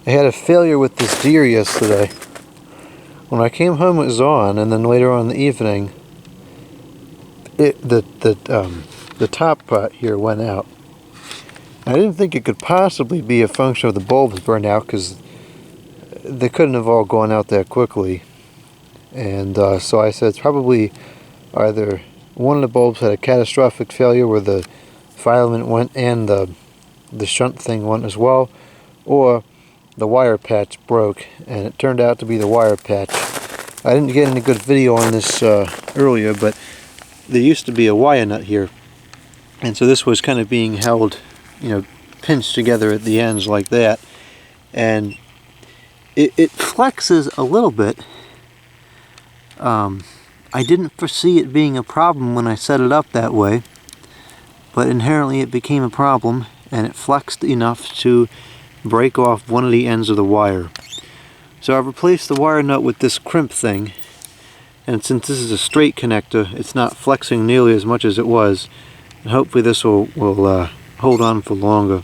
I had a failure with this deer yesterday. When I came home it was on, and then later on in the evening the top part here went out. I didn't think it could possibly be a function of the bulbs burning out, because they couldn't have all gone out that quickly. And so I said it's probably either one of the bulbs had a catastrophic failure where the filament went and the shunt thing went as well, or the wire patch broke, and it turned out to be the wire patch. I didn't get any good video on this earlier, but there used to be a wire nut here, and so this was kind of being held, pinched together at the ends like that, and it flexes a little bit. I didn't foresee it being a problem when I set it up that way, but inherently it became a problem, and it flexed enough to break off one of the ends of the wire. So I've replaced the wire nut with this crimp thing, and since this is a straight connector, it's not flexing nearly as much as it was, and hopefully this will hold on for longer.